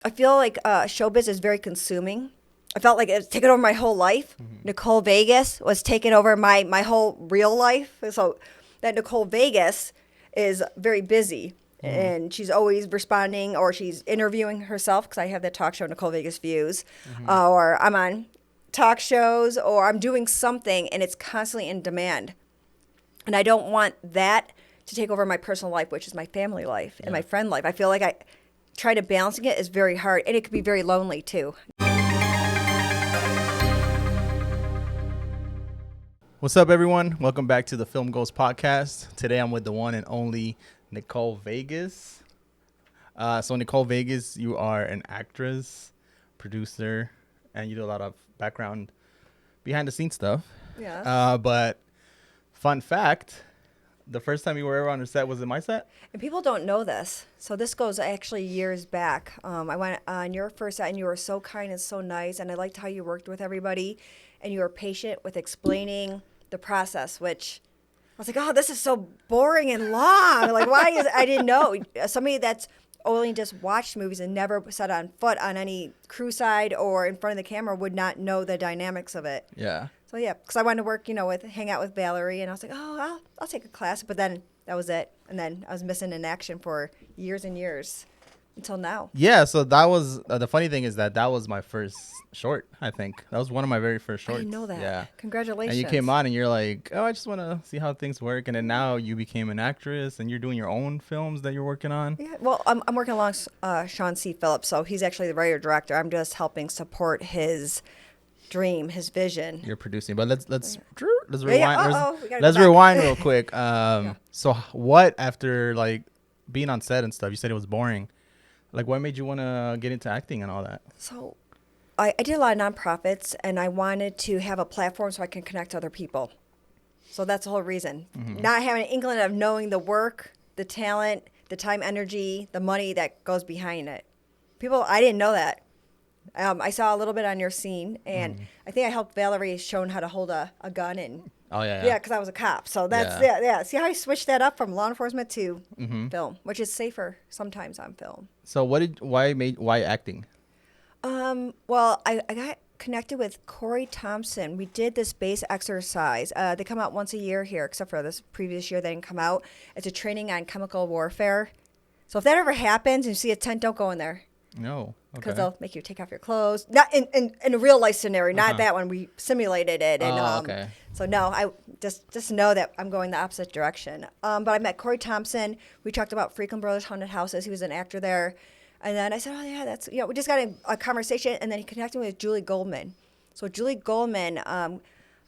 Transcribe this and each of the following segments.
I feel like showbiz is very consuming. I felt like it was taking over my whole life. Nicole Vegas was taking over my whole real life. So that Nicole Vegas is very busy and she's always responding or she's interviewing herself because I have that talk show, Nicole Vegas Views, or I'm on talk shows or I'm doing something and it's constantly in demand. And I don't want that to take over my personal life, which is my family life and my friend life. I feel like I try to balancing it is very hard and it could be very lonely too. What's up, everyone? Welcome back to the Film Goals Podcast. Today I'm with the one and only Nicole Vegas. So Nicole Vegas, you are an actress, producer, and you do a lot of background behind the scenes stuff. Yeah. But fun fact, the first time you were ever on a set was in my set? And people don't know this. So this goes actually years back. I went on your first set and you were so kind and so nice. And I liked how you worked with everybody and you were patient with explaining the process, which I was like, oh, this is so boring and long. Like, why is I didn't know. Somebody that's only just watched movies and never set on foot on any crew side or in front of the camera would not know the dynamics of it. Yeah. So yeah, because I wanted to work, hang out with Valerie, and I was like, oh, I'll take a class. But then that was it, and then I was missing in action for years and years until now. Yeah, so that was, the funny thing is that was my first short, I think. That was one of my very first shorts. I didn't know that. Yeah. Congratulations. And you came on and you're like, oh, I just want to see how things work. And then now you became an actress and you're doing your own films that you're working on. Yeah, well, I'm working along Sean C. Phillips, so he's actually the writer-director. I'm just helping support his dream, his vision. You're producing, but let's rewind. Yeah. Let's rewind real quick. So what after like being on set and stuff? You said it was boring. Like, what made you want to get into acting and all that? So I did a lot of nonprofits, and I wanted to have a platform so I can connect to other people. So that's the whole reason. Not having an inkling of knowing the work, the talent, the time, energy, the money that goes behind it. I didn't know that. I saw a little bit on your scene, and I think I helped Valerie shown how to hold a gun and. Oh yeah. Yeah, because I was a cop. So that's yeah. See how I switched that up from law enforcement to film, which is safer sometimes on film. So why acting? Well, I got connected with Corey Thompson. We did this base exercise. They come out once a year here, except for this previous year they didn't come out. It's a training on chemical warfare. So if that ever happens and you see a tent, don't go in there. No. Because they'll make you take off your clothes. Not in a real life scenario, not that one. We simulated it. And, So no, I just know that I'm going the opposite direction. But I met Corey Thompson. We talked about Freakin' Brothers Haunted Houses. He was an actor there. And then I said, oh yeah, that's, we just got a conversation. And then he connected me with Julie Goldman. So Julie Goldman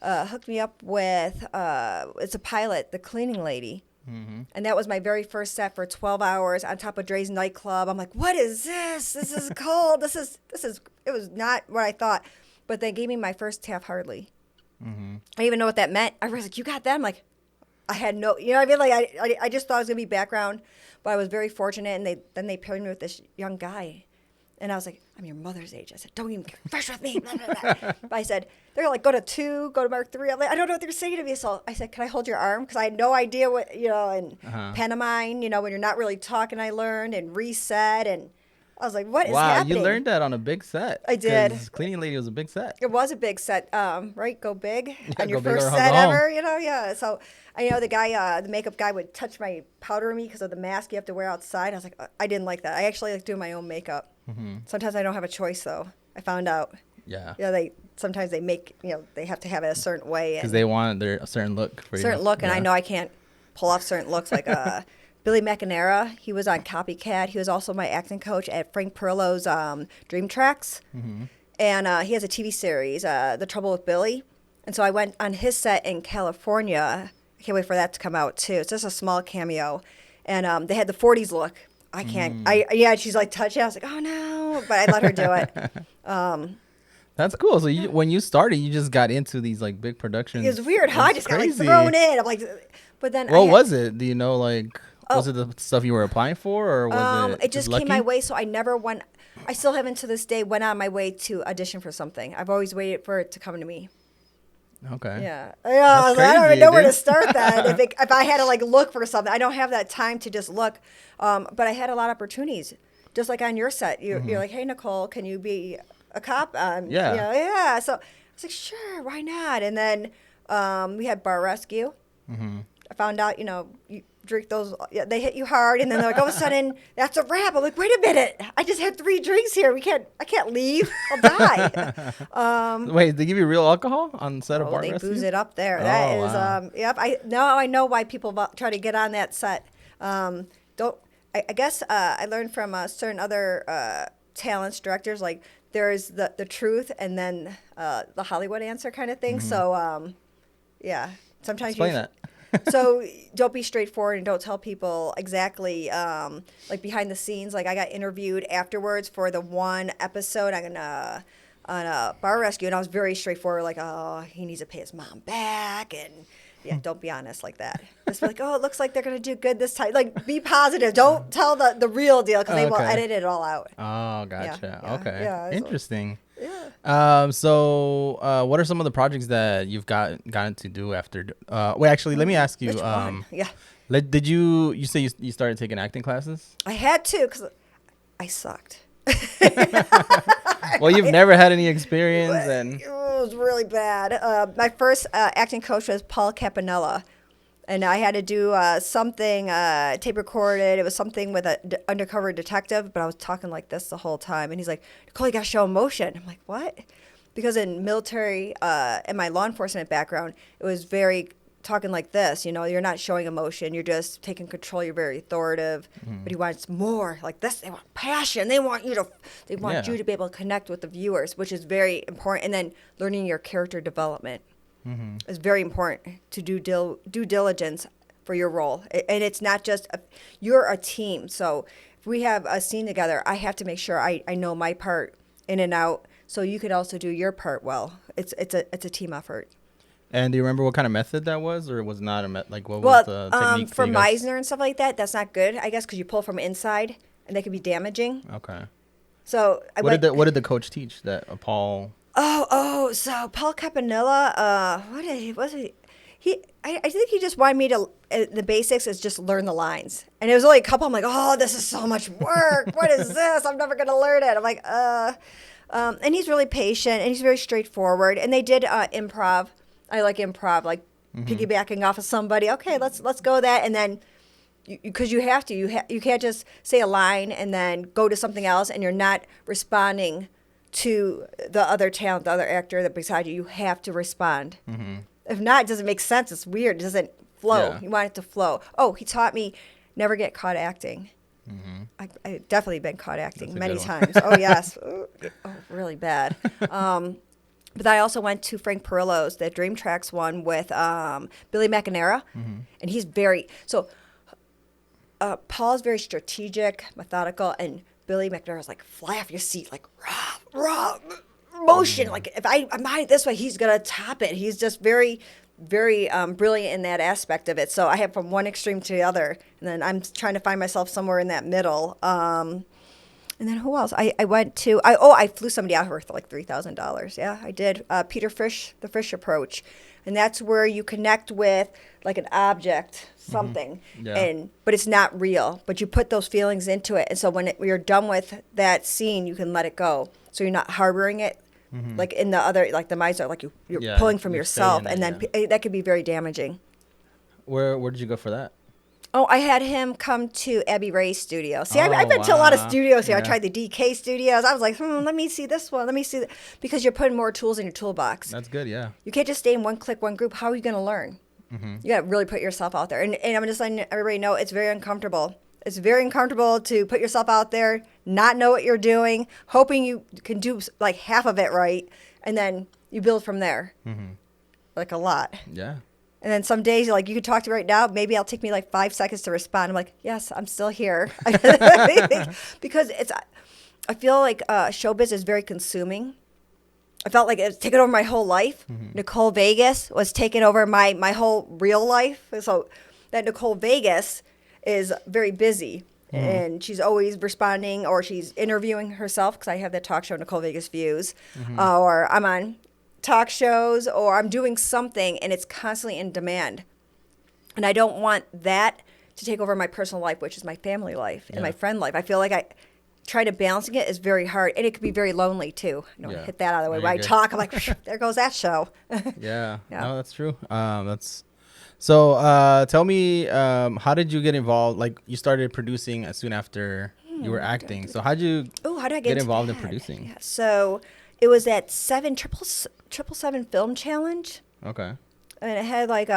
hooked me up with, it's a pilot, The Cleaning Lady. And that was my very first set for 12 hours on top of Dre's nightclub. I'm like, what is this? This is cold. This is, it was not what I thought. But they gave me my first Taft Hartley. I didn't even know what that meant. I was like, you got that? I'm like, I had no, what I mean? Like, I just thought it was going to be background. But I was very fortunate. And then they paired me with this young guy. And I was like, I'm your mother's age. I said, don't even get fresh with me. Blah, blah, blah. But I said, they're like, go to 2, go to Mark 3. I'm like, I don't know what they're saying to me. So I said, can I hold your arm? Because I had no idea what, and pantomime, when you're not really talking, I learned, and reset. And I was like, what is happening? Wow, you learned that on a big set. I did. Cleaning Lady was a big set. It was a big set, right? Go big on your go big first or set go home. ever, yeah. So I know the guy, the makeup guy would touch my powder on me because of the mask you have to wear outside. I was like, I didn't like that. I actually like doing my own makeup. Sometimes I don't have a choice, though. I found out. Yeah. Yeah, sometimes they make, they have to have it a certain way. Because they want a certain look for you. Certain look, and I know I can't pull off certain looks. Like Billy McInerney, he was on Copycat. He was also my acting coach at Frank Pearlo's Dream Tracks. And he has a TV series, The Trouble with Billy. And so I went on his set in California. I can't wait for that to come out, too. It's just a small cameo. And they had the 40s look. I can't. She's like touching. I was like, oh no, but I let her do it. That's cool. So when you started, you just got into these like big productions. It was weird, huh? I just got like thrown in. I'm like, but then. What was it? Do you know, like, was it the stuff you were applying for, or was it just came my way? So I never went. I still haven't to this day went on my way to audition for something. I've always waited for it to come to me. Okay. Yeah. I don't even know where to start that. If I had to like look for something, I don't have that time to just look. But I had a lot of opportunities. just like on your set, you're like, hey, Nicole, can you be a cop? Yeah. Yeah. So I was like, sure, why not? And then we had bar rescue. I found out, you drink those, they hit you hard, and then they're like, all of a sudden, that's a wrap. I'm like, wait a minute, I just had 3 drinks here. I can't leave. I'll die. Wait, they give you real alcohol on set of bar they rescue? booze it up there. Oh, That is, wow. yep. I know why people try to get on that set. I guess I learned from certain other talents, directors, like there's the truth and then the Hollywood answer kind of thing. So, yeah, sometimes Explain that. So don't be straightforward and don't tell people exactly, like behind the scenes. Like I got interviewed afterwards for the one episode on a bar rescue, and I was very straightforward, like, oh, he needs to pay his mom back, and yeah, don't be honest like that. Just be like, oh, it looks like they're gonna do good this time. Like, be positive. Don't tell the real deal because they will edit it all out. Oh, gotcha. Yeah, okay. yeah, Interesting. Yeah. So, what are some of the projects that you've gotten to do after? Wait, actually, let me ask you. Which one? Yeah. Did you say you started taking acting classes? I had to because I sucked. Well, you've never had any experience, and it was really bad. My first acting coach was Paul Campanella, and I had to do something tape recorded. It was something with an undercover detective, but I was talking like this the whole time, and he's like, "Nicole, you got to show emotion." I'm like, "What?" Because in military and my law enforcement background, it was very talking like this. You're not showing emotion. You're just taking control. You're very authoritative. But he wants more like this. They want passion. They want you to be able to connect with the viewers, which is very important. And then learning your character development is very important to do due diligence for your role. And it's not just you're a team. So if we have a scene together, I have to make sure I know my part in and out, so you could also do your part well. It's a team effort. And do you remember what kind of method that was, or was not what was the technique? For Meisner and stuff like that, that's not good, I guess, because you pull from inside, and they can be damaging. Okay. So what did the coach teach that Paul? So Paul Campanella, I think he just wanted me to, the basics is just learn the lines. And it was only a couple, I'm like, oh, this is so much work. What is this? I'm never going to learn it. I'm like, and he's really patient, and he's very straightforward. And they did improv. I like improv, like piggybacking off of somebody. Okay, let's go that, and then because you have to, you can't just say a line and then go to something else, and you're not responding to the other talent, the other actor that beside you. You have to respond. If not, it doesn't make sense. It's weird. It doesn't flow. Yeah. You want it to flow. Oh, he taught me never get caught acting. I definitely been caught acting many times. Oh yes, really bad. But I also went to Frank Perillo's, the Dream Tracks one with Billy McInerney, and he's Paul's very strategic, methodical, and Billy McInerney's like fly off your seat, like raw motion. Like if I'm not this way, he's gonna top it. He's just very, very brilliant in that aspect of it. So I have from one extreme to the other, and then I'm trying to find myself somewhere in that middle. And then who else? I went to, I flew somebody out for like $3,000. Yeah, I did. Peter Frisch, the Frisch approach. And that's where you connect with like an object, something, but it's not real. But you put those feelings into it. And so when you're done with that scene, you can let it go. So you're not harboring it like in the other, like the Meisner, like you're pulling from yourself. And then that could be very damaging. Where did you go for that? Oh, I had him come to Abby Ray's studio. See, I've been to a lot of studios here. I tried the DK studios. I was like, let me see this one. Let me see that. Because you're putting more tools in your toolbox. That's good, yeah. You can't just stay in one clique, one group. How are you going to learn? You got to really put yourself out there. And I'm just letting everybody know it's very uncomfortable. It's very uncomfortable to put yourself out there, not know what you're doing, hoping you can do like half of it right, and then you build from there. Like a lot. Yeah. And then some days, like, you could talk to me right now. Maybe it'll take me like 5 seconds to respond. I'm like, yes, I'm still here. Because I feel like showbiz is very consuming. I felt like it was taking over my whole life. Nicole Vegas was taking over my whole real life. So that Nicole Vegas is very busy. And she's always responding, or she's interviewing herself, because I have that talk show, Nicole Vegas Views. Or I'm on talk shows, or I'm doing something, and it's constantly in demand. And I don't want that to take over my personal life, which is my family life and my friend life. I feel like trying to balancing it is very hard, and it can be very lonely too. I don't want to hit that out of the way. No, when I good. talk, I'm like, there goes that show. Yeah. No, that's true. So tell me, how did you get involved? Like, you started producing as soon after you were acting. So how did you get involved in producing? Yeah. So it was that 777 Film Challenge. Okay. And it had like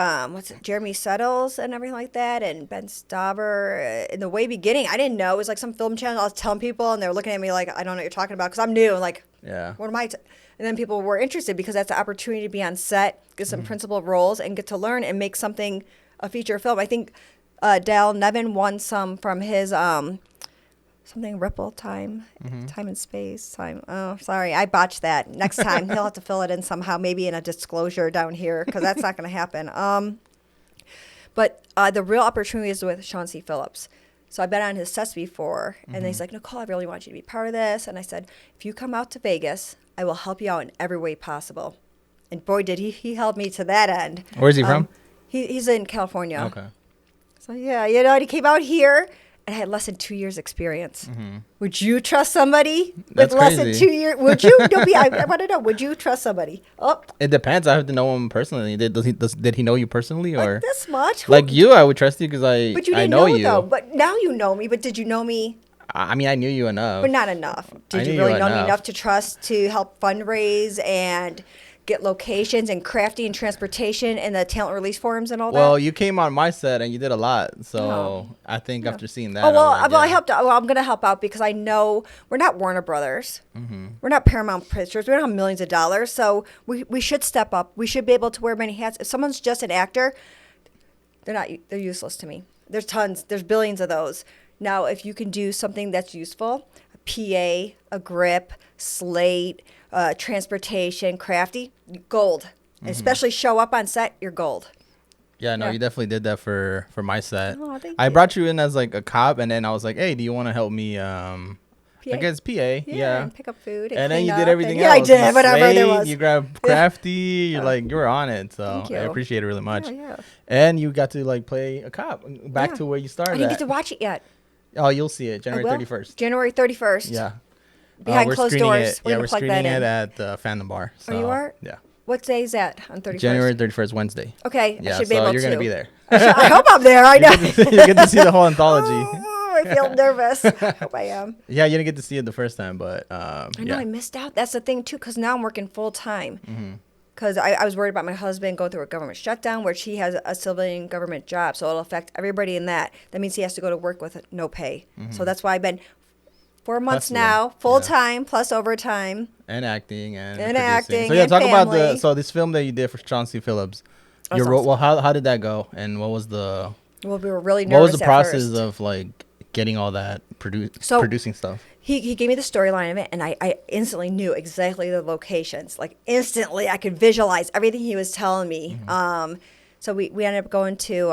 Jeremy Settles and everything like that, and Ben Stauber. In the way beginning, I didn't know it was like some film channel. I was telling people, and they were looking at me like, I don't know what you're talking about, because I'm new. Like, what am I? And then people were interested because that's the opportunity to be on set, get some principal roles, and get to learn and make something a feature film. I think Dal Nevin won some from his something Ripple time and space time. Oh, sorry, I botched that. Next time he'll have to fill it in somehow, maybe in a disclosure down here, because that's not going to happen. But the real opportunity is with Sean C. Phillips. So I've been on his sets before, and he's like, Nicole, I really want you to be part of this. And I said, if you come out to Vegas, I will help you out in every way possible. And boy, did he help me to that end. Where's he from? He's in California. Okay. So yeah, you know, and he came out here and had less than 2 years experience. Would you trust somebody with less than 2 years? Would you? I want to know. Would you trust somebody? Oh, it depends. I have to know him personally. Did he know you personally, or like this much? Like you, I would trust you because but you didn't I know you. Though. But now you know me. But did you know me? I mean, I knew you enough, but not enough. Did you really know me enough to trust to help fundraise and get locations and crafting and transportation and the talent release forums and all that? Well, you came on my set and you did a lot. So I think after seeing that. I helped out. Well, I'm going to help out because I know we're not Warner Brothers. We're not Paramount Pictures. We don't have millions of dollars. So we should step up. We should be able to wear many hats. If someone's just an actor, they're useless to me. There's tons. There's billions of those. Now, if you can do something that's useful, a PA, a grip, slate, transportation, crafty, gold. Especially show up on set, you're gold. Yeah, no, you definitely did that for my set. Oh, thank I you. brought you in as like a cop, and then I was like, hey, do you want to help me? I guess PA. Yeah. And pick up food. And then you did up, everything and, else. Yeah, I did. Whatever there was. You grabbed crafty. You're like, you were on it. So I appreciate it really much. Yeah. And you got to like play a cop back to where you started. I didn't get to watch it yet. Oh, you'll see it January 31st. January 31st. Yeah. Behind closed doors. We're screening it at the Fandom Bar. So, you are? Yeah. What day is that on 31st? January 31st, Wednesday. Okay. Yeah, I should be able to. you're going to be there. I hope I'm there. I know. You get to see the whole anthology. Oh, I feel nervous. Hope I am. Yeah, you didn't get to see it the first time, but I know I missed out. That's the thing, too, because now I'm working full time. Because I was worried about my husband going through a government shutdown, which he has a civilian government job, so it'll affect everybody in that. That means he has to go to work with no pay. So that's why I've been 4 months now, full time, plus overtime. And acting and acting. So yeah, talk family. about this film that you did for Sean C. Phillips. Your role, well, how did that go, and what was the? Well, we were really nervous. What was the at process first. of like getting all that producing stuff? He gave me the storyline of it, and I instantly knew exactly the locations. Like instantly, I could visualize everything he was telling me. So we ended up going to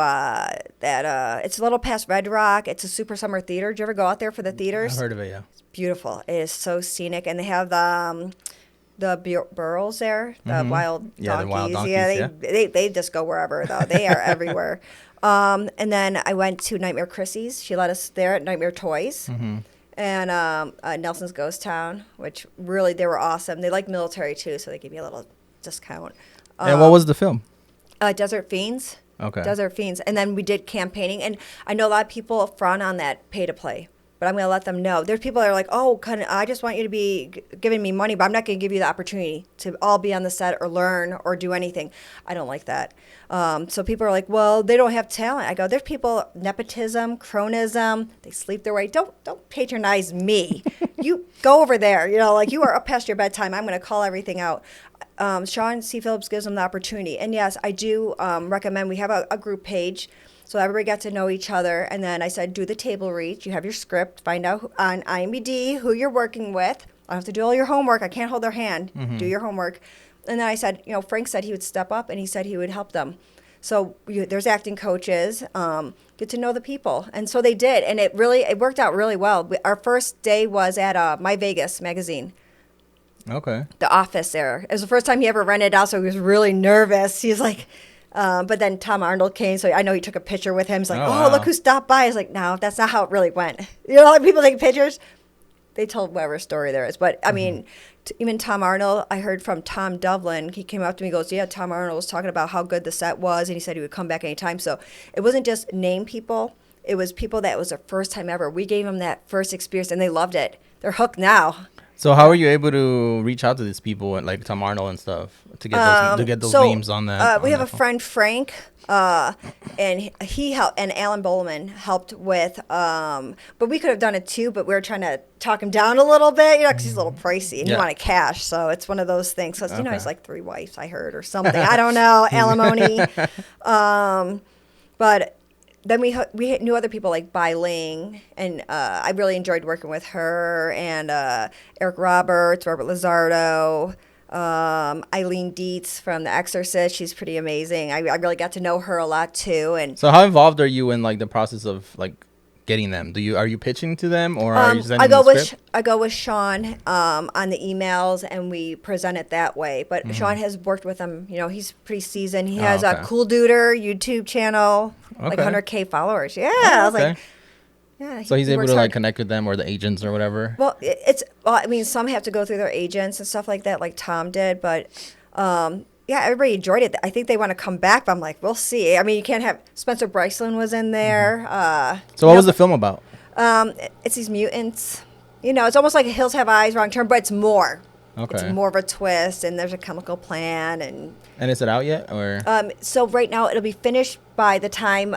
it's a little past Red Rock. It's a super summer theater. Did you ever go out there for the theaters? I've heard of it, yeah. It's beautiful. It is so scenic, and they have the burros there, the wild donkeys. The wild donkeys. They just go wherever though. They are everywhere. And then I went to Nightmare Chrissy's. She let us there at Nightmare Toys. And Nelson's Ghost Town, which really, they were awesome. They like military too, so they gave me a little discount. And what was the film? Desert Fiends. Okay. Desert Fiends. And then we did campaigning. And I know a lot of people frown on that pay to play, but I'm going to let them know. There's people that are like, oh, I just want you to be giving me money, but I'm not going to give you the opportunity to all be on the set or learn or do anything. I don't like that. So people are like, well, they don't have talent. I go, there's people, nepotism, cronism, they sleep their way. Don't patronize me. You go over there. You know, like you are up past your bedtime. I'm going to call everything out. Sean C. Phillips gives them the opportunity. And yes, I do recommend we have a group page. So everybody got to know each other. And then I said, do the table read. You have your script. Find out on IMDb who you're working with. I have to do all your homework. I can't hold their hand. Do your homework. And then I said, Frank said he would step up and he said he would help them. So there's acting coaches. Get to know the people. And so they did. And it worked out really well. Our first day was at My Vegas magazine. Okay. The office there. It was the first time he ever rented out, so he was really nervous. He was like, but then Tom Arnold came, so I know he took a picture with him. He's like, wow. Look who stopped by. I was like, no, that's not how it really went. You know, like people take pictures. they told whatever story there is. But I mean, even Tom Arnold, I heard from Tom Devlin. He came up to me and goes, yeah, Tom Arnold was talking about how good the set was, and he said he would come back anytime. So it wasn't just name people. It was people that was their first time ever. We gave them that first experience, and they loved it. They're hooked now. So how are you able to reach out to these people, like Tom Arnold and stuff, to get those names on that? We have a friend, Frank, and he helped, and Alan Bowman helped with. But we could have done it too, but we were trying to talk him down a little bit, because he's a little pricey and he wanted cash. So it's one of those things. Because he's like 3 wives, I heard, or something. I don't know, alimony. But then we knew other people like Bai Ling, and I really enjoyed working with her, and Eric Roberts, Robert Lizardo, Eileen Dietz from The Exorcist. She's pretty amazing. I really got to know her a lot too. And so how involved are you in like the process of like getting them? Are you pitching to them, or are you sending them the script? I go with Sean on the emails, and we present it that way. But Sean has worked with them. He's pretty seasoned. He has a Cool Duder YouTube channel, like 100K followers. Yeah, I was like, yeah. So he's able to like connect with them or the agents or whatever. Well, I mean, some have to go through their agents and stuff like that, like Tom did. But yeah, everybody enjoyed it. I think they want to come back, but I'm like, we'll see. I mean, you can't have Spencer Bryceland was in there. So what was the film about? It's these mutants. It's almost like Hills Have Eyes, Wrong Turn, but it's more. Okay. It's more of a twist, and there's a chemical plant, and is it out yet, or? So right now it'll be finished by the time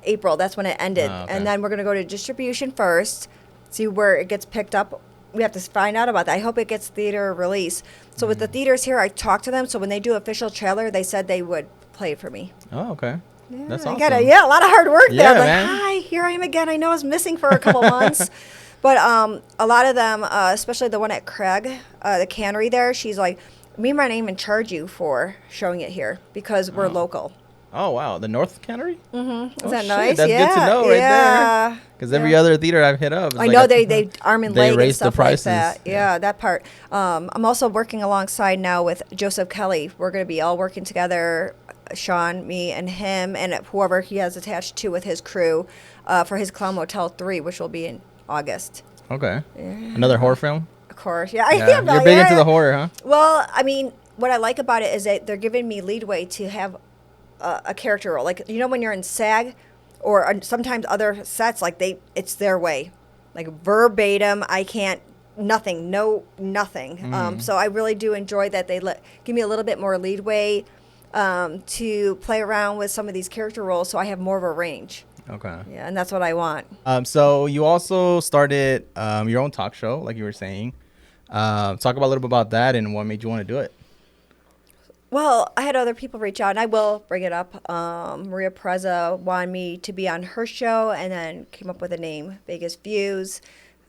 April. That's when it ended, and then we're gonna go to distribution first, see where it gets picked up. We have to find out about that. I hope it gets theater release. So with the theaters here, I talked to them. So when they do official trailer, they said they would play it for me. Oh, okay. Yeah, that's awesome. A lot of hard work there. Yeah, I'm like, man. hi, here I am again. I know I was missing for a couple months. But a lot of them, especially the one at Craig, the cannery there, she's like, me might even charge you for showing it here because we're local. Oh, wow. The North Cannery? Mm-hmm. Is that nice? That's good to know right there. Because every other theater I've hit up. I know they arm and leg and stuff like that. Yeah, that part. I'm also working alongside now with Joseph Kelly. We're going to be all working together, Sean, me, and him, and whoever he has attached to with his crew for his Clown Motel 3, which will be in August. Okay. Yeah. Another horror film? Of course. Yeah. You're big into the horror, huh? Well, I mean, what I like about it is that they're giving me leadway to have a character role. Like, when you're in SAG or sometimes other sets, like it's their way. Like verbatim, I can't, nothing. So I really do enjoy that they give me a little bit more leadway to play around with some of these character roles so I have more of a range. Okay. Yeah, and that's what I want. So you also started your own talk show, like you were saying. Talk about a little bit about that and what made you want to do it. Well, I had other people reach out, and I will bring it up. Maria Preza wanted me to be on her show, and then came up with a name, Vegas Views.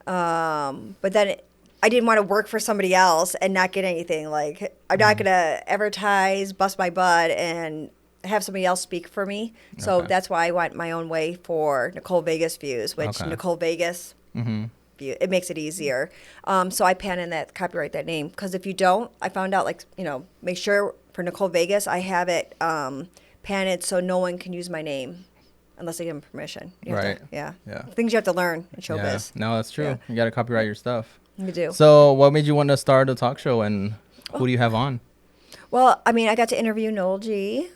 But then I didn't want to work for somebody else and not get anything. Like, I'm not going to advertise, bust my butt, and have somebody else speak for me. So that's why I went my own way for Nicole Vegas Views, which Nicole Vegas, View, it makes it easier. So I patent copyright that name. Because if you don't, I found out, make sure for Nicole Vegas, I have it patented so no one can use my name unless I give them permission. Right. Yeah. Things you have to learn in showbiz. Yeah. No, that's true. Yeah. You got to copyright your stuff. You do. So what made you want to start a talk show, and who do you have on? Well, I mean, I got to interview Noel G.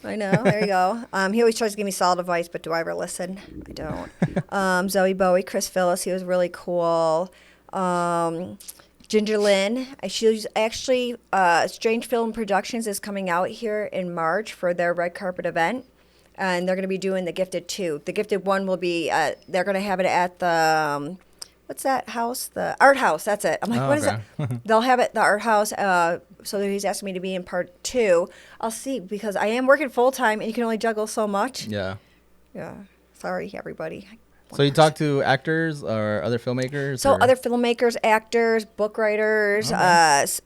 I know. There you go. He always tries to give me solid advice, but do I ever listen? I don't. Zoe Bowie, Chris Phillis, he was really cool. Ginger Lynn. She's actually, Strange Film Productions is coming out here in March for their red carpet event. And they're going to be doing The Gifted 2. The Gifted 1 will be, they're going to have it at the, what's that house? The Art House. That's it. I'm like, what is it? They'll have it, the Art House. So he's asking me to be in part 2. I'll see, because I am working full time and you can only juggle so much. Yeah. Sorry, everybody. So you talk to actors or other filmmakers? So other filmmakers, actors, book writers,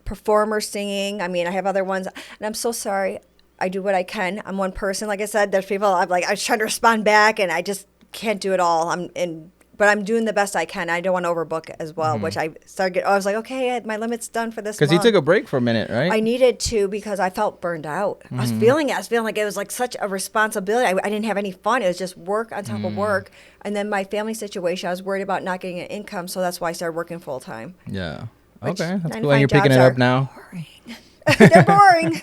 performers singing. I mean, I have other ones. And I'm so sorry. I do what I can. I'm one person. Like I said, there's people I was trying to respond back, and I just can't do it all. I'm in but I'm doing the best I can. I don't want to overbook as well, which I was like, okay, my limit's done for this month. Because you took a break for a minute, right? I needed to because I felt burned out. I was feeling like it was like such a responsibility. I didn't have any fun. It was just work on top of work. And then my family situation, I was worried about not getting an income. So that's why I started working full time. Yeah. Okay. That's cool. And you're picking it up now? Boring. They're boring.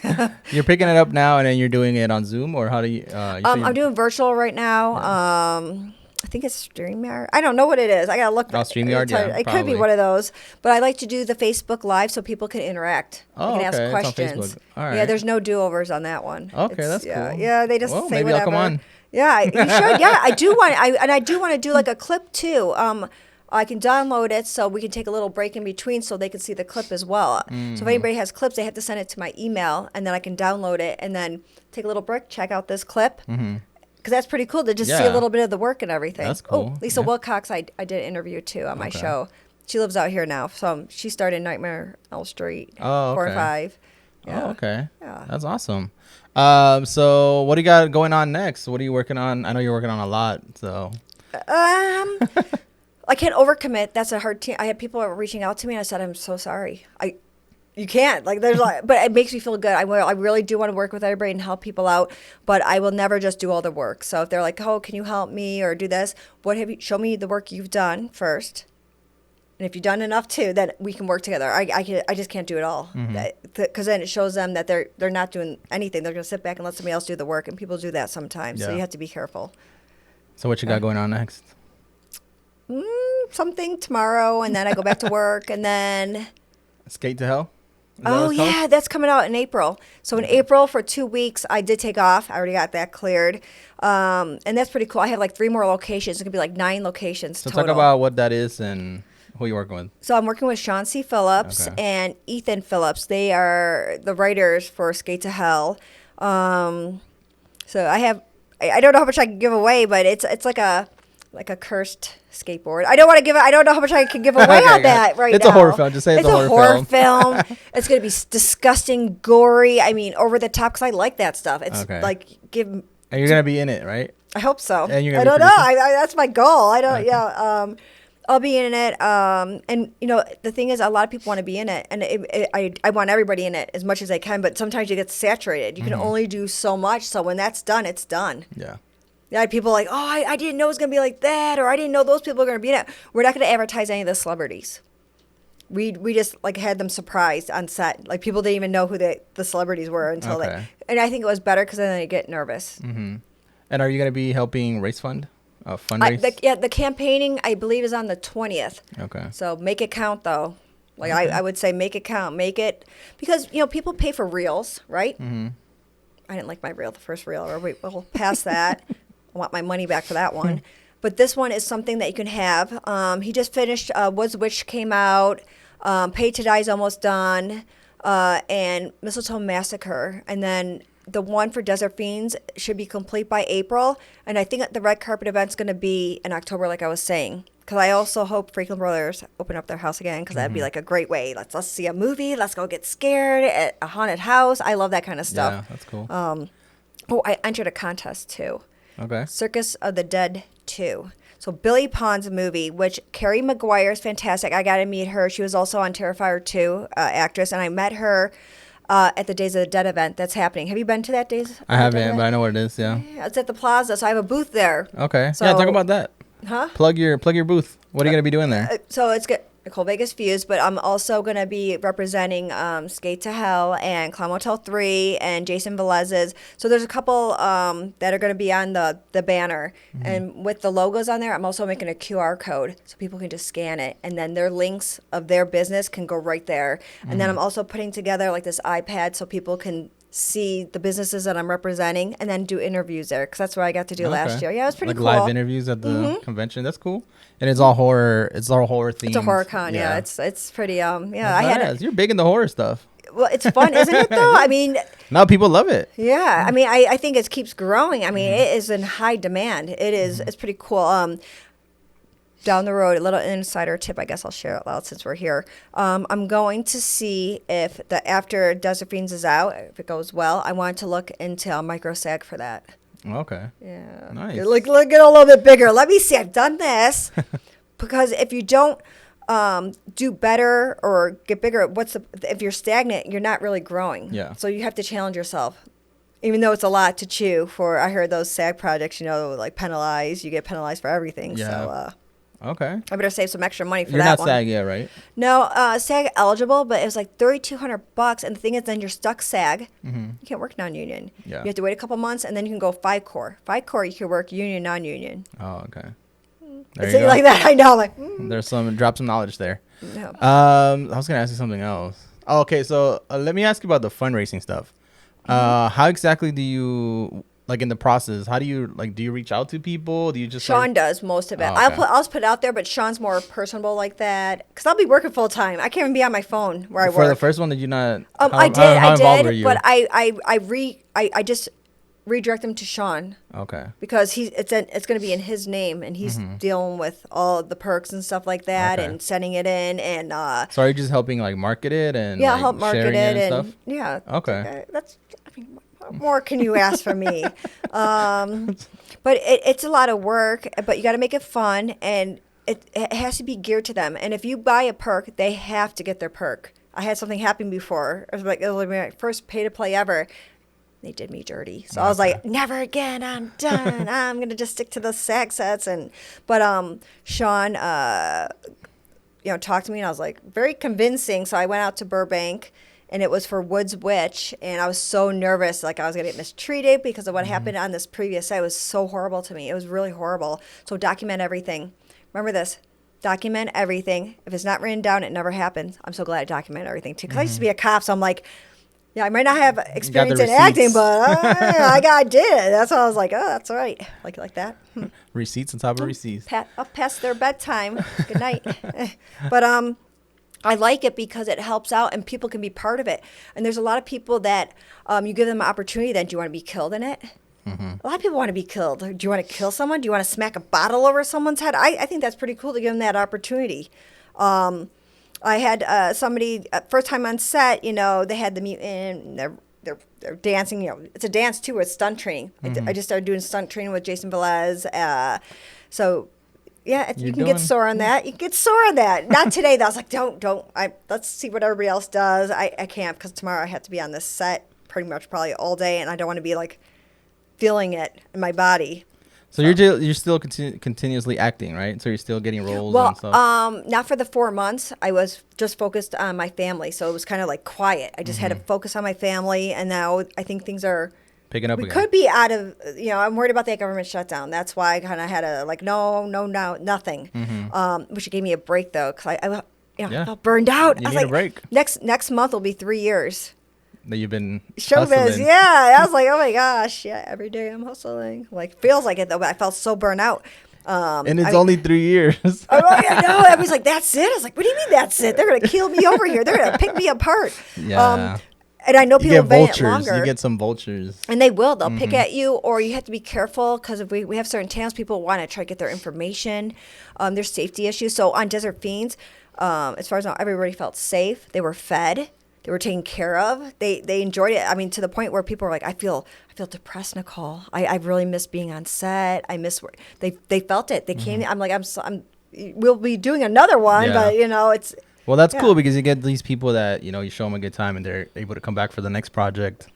You're picking it up now and then you're doing it on Zoom, or how do you? I'm doing virtual right now. Yeah. I think it's StreamYard. I don't know what it is. I got to look. Oh, StreamYard, yeah. It could be one of those. But I like to do the Facebook Live so people can interact. Oh, they can ask questions. It's on Facebook. All right. Yeah, there's no do-overs on that one. Okay, that's cool. Yeah, they just say maybe whatever. I'll come on. Yeah, you should. Yeah, I do want. I do want to do like a clip too. I can download it so we can take a little break in between so they can see the clip as well. So if anybody has clips, they have to send it to my email, and then I can download it and then take a little break, check out this clip. Because that's pretty cool to just see a little bit of the work and everything. That's cool. Oh, Lisa Wilcox, I did an interview too on my show. She lives out here now. So she started Nightmare on Elm Street 4 or 5. Yeah. Oh, okay. Yeah. That's awesome. So what do you got going on next? What are you working on? I know you're working on a lot, so. I can't overcommit. That's a hard team. I had people reaching out to me and I said, I'm so sorry. You can't. Like, there's like, but it makes me feel good. I really do want to work with everybody and help people out, but I will never just do all the work. So if they're like, oh, can you help me or do this? Show me the work you've done first. And if you've done enough too, then we can work together. I just can't do it all. Because then it shows them that they're not doing anything. They're going to sit back and let somebody else do the work. And people do that sometimes. So you have to be careful. So what you got going on next? Something tomorrow. And then I go back to work. And then... Skate to Hell? Oh, yeah, that's coming out in April. So in April for 2 weeks, I did take off. I already got that cleared. And that's pretty cool. I have like 3 more locations. It's going to be like 9 locations total. So talk about what that is and who you're working with. So I'm working with Sean C. Phillips and Ethan Phillips. They are the writers for Skate to Hell. So I don't know how much I can give away, but it's like a cursed skateboard. I don't know how much I can give away on that right now. It's a horror film. Just say it's a horror film. It's going to be disgusting, gory. I mean, over the top because I like that stuff. It's like And you're going to be in it, right? I hope so. And you're I don't know. That's my goal. I don't. Okay. Yeah. I'll be in it. And the thing is, a lot of people want to be in it, and I want everybody in it as much as I can. But sometimes you get saturated. You can only do so much. So when that's done, it's done. Yeah. Yeah, people are like, oh, I didn't know it was going to be like that, or I didn't know those people are going to be in it. We're not going to advertise any of the celebrities. We just like had them surprised on set. Like people didn't even know who the celebrities were until and I think it was better because then they get nervous. And are you going to be helping raise fund? Fundraise? The campaigning, I believe, is on the 20th. Okay. So make it count, though. Like I would say make it count. Make it, because, people pay for reels, right? I didn't like my reel, the first reel. Or we'll pass that. I want my money back for that one. But this one is something that you can have. He just finished Woods Witch came out. Paid to Die is almost done. And Mistletoe Massacre. And then the one for Desert Fiends should be complete by April. And I think the red carpet event's going to be in October, like I was saying. Because I also hope Franklin Brothers open up their house again, because that'd be like a great way. Let's see a movie. Let's go get scared at a haunted house. I love that kind of stuff. Yeah, that's cool. I entered a contest, too. Okay. Circus of the Dead 2. So Billy Pond's movie, which Carrie Maguire is fantastic. I got to meet her. She was also on Terrifier 2, actress, and I met her at the Days of the Dead event that's happening. Have you been to that Days? I haven't, but I know what it is, yeah. It's at the Plaza, so I have a booth there. Okay. So, talk about that. Huh? Plug your booth. What are you going to be doing there? So it's good. Nicole Vegas Fuse, but I'm also going to be representing Skate to Hell and Clown Motel 3 and Jason Velez's. So there's a couple that are going to be on the banner. And with the logos on there, I'm also making a QR code so people can just scan it. And then their links of their business can go right there. And then I'm also putting together like this iPad so people can see the businesses that I'm representing and then do interviews there, because that's what I got to do last year. Yeah, it was pretty cool. Live interviews at the convention. That's cool. And it's all horror. It's all horror themed. It's a horror con. Yeah, it's pretty. You're big into horror stuff. Well, it's fun, isn't it? Though I mean, now people love it. Yeah, I mean, I think it keeps growing. I mean, it is in high demand. It is. It's pretty cool. Down the road, a little insider tip, I guess I'll share it loud since we're here. I'm going to see if after Desert Fiends is out, if it goes well, I want to look into a micro SAG for that. Okay. Yeah. Nice. Look, get a little bit bigger. Let me see. I've done this. Because if you don't do better or get bigger, if you're stagnant, you're not really growing. Yeah. So you have to challenge yourself. Even though it's a lot to chew for, I heard those SAG projects, like penalized. You get penalized for everything. Yeah. So, okay. I better save some extra money for You're that not one. SAG yet, right? No, SAG eligible, but it was like $3,200. And the thing is, then you're stuck SAG. Mm-hmm. You can't work non-union. Yeah. You have to wait a couple months, and then you can go 5-core. 5-core, you can work union, non-union. Oh, okay. There you go. Like that, I know. Like, There's drop some knowledge there. No. I was gonna ask you something else. Oh, okay, so let me ask you about the fundraising stuff. How exactly do you in the process? How do you do you reach out to people? Do you just Sean does most of it. Oh, okay. I'll just put it out there, but Sean's more personable like that because I'll be working full time. I can't even be on my phone where I work. For the first one, did you not? I how involved were did, you? but I just redirect them to Sean. Okay. Because it's going to be in his name, and he's dealing with all the perks and stuff like that, Okay. and sending it in, and So are you just helping market it and yeah, help market sharing it and stuff? yeah. Okay. What more can you ask from me? But it's a lot of work, but you got to make it fun, and it has to be geared to them. And if you buy a perk, they have to get their perk. I had something happen before. It was my first pay to play ever. They did me dirty. So I was like, never again. I'm done. I'm going to just stick to the SAG sets. But Sean, talked to me, and I was like, very convincing. So I went out to Burbank, and it was for Woods Witch. And I was so nervous, like I was going to get mistreated because of what happened on this previous site. It was so horrible to me. It was really horrible. So document everything. Remember this. Document everything. If it's not written down, it never happens. I'm so glad I document everything, too. Because I used to be a cop, so I'm like, yeah, I might not have experience in acting, but I did it. That's why I was like, oh, that's all right. Like that. Receipts on top of receipts. Up past their bedtime. Good night. But I like it because it helps out and people can be part of it. And there's a lot of people that you give them an opportunity, then do you want to be killed in it? Mm-hmm. A lot of people want to be killed. Do you want to kill someone? Do you want to smack a bottle over someone's head? I think that's pretty cool to give them that opportunity. I had somebody first time on set. They had the mutant. They're dancing. It's a dance too. It's stunt training. I just started doing stunt training with Jason Velez. So yeah, you can get sore on that. You can get sore on that. Not today. Though. I was like, don't. Let's see what everybody else does. I can't because tomorrow I have to be on this set pretty much probably all day, and I don't want to be feeling it in my body. So you're still continuously acting, right? So you're still getting roles and stuff? Not for the 4 months. I was just focused on my family, so it was kind of quiet. I just had to focus on my family, and now I think things are picking up again. We could be out of, I'm worried about that government shutdown. That's why I kind of had to no, nothing. Which gave me a break, though, because I felt burned out. You I was need a break. Next month will be 3 years. That you've been showbiz, hustling. yeah. I was like, oh my gosh, yeah. Every day I'm hustling. Feels like it though, but I felt so burnt out. And it's only 3 years. I know. Everybody's like, that's it. I was like, what do you mean that's it? They're gonna kill me over here. They're gonna pick me apart. Yeah. And I know people have been it vultures. longer. You get some vultures. And they will. They'll pick at you, or you have to be careful because if we have certain towns, people want to try to get their information. There's safety issues. So on Desert Fiends, as far as I know, everybody felt safe. They were fed. They were taken care of. They enjoyed it. I mean, to the point where people were like, I feel depressed, Nicole. I really miss being on set. I miss work. They felt it. They came. I'm like, we'll be doing another one, but it's. Well, that's cool because you get these people that, you show them a good time and they're able to come back for the next project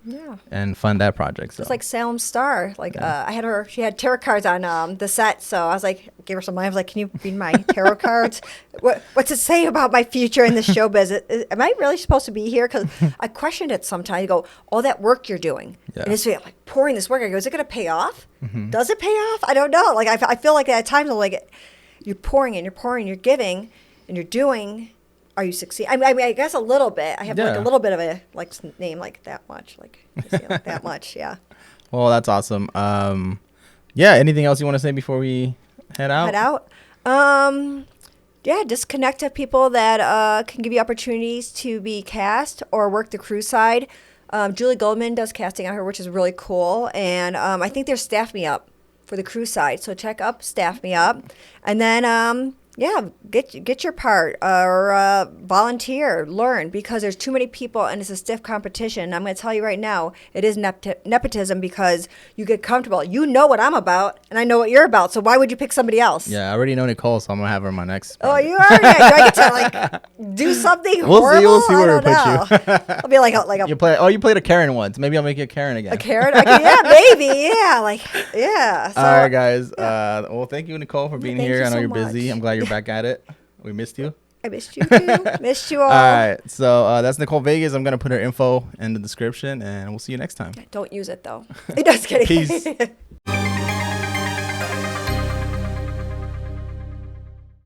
and fund that project. So. It's like Salem Star. I had her, she had tarot cards on the set. So I was like, gave her some money. I was like, can you read my tarot cards? What's it say about my future in the showbiz? Am I really supposed to be here? Because I questioned it sometimes. You go, all that work you're doing. Yeah. And it's pouring this work. I go, is it going to pay off? Does it pay off? I don't know. I feel like at times I'm you're pouring and you're pouring, you're giving and you're doing. Are you succeeding? I mean, I guess a little bit. I have a little bit of a name that much, that much. Yeah. Well, that's awesome. Yeah. Anything else you want to say before we head out? Yeah, just connect to people that can give you opportunities to be cast or work the crew side. Julie Goldman does casting on her, which is really cool, and I think there's Staff Me Up for the crew side. So check up Staff Me Up, and then. Yeah, get your part or volunteer, learn, because there's too many people and it's a stiff competition. I'm going to tell you right now, it is nepotism because you get comfortable. You know what I'm about and I know what you're about. So why would you pick somebody else? Yeah, I already know Nicole, so I'm going to have her in my next Oh, project. you already do I get to like do something horrible? We'll see where we put you. I'll be like a you played a Karen once. Maybe I'll make you a Karen again. A Karen? Yeah, maybe. Yeah, like, yeah. So, all right, guys. Yeah. Well, thank you, Nicole, for being here. I know you're busy. Much. I'm glad you're back at it. We missed you. I missed you too. Missed you all. All right. So that's Nicole Vegas. I'm going to put her info in the description, and we'll see you next time. Don't use it, though. Just kidding. Peace.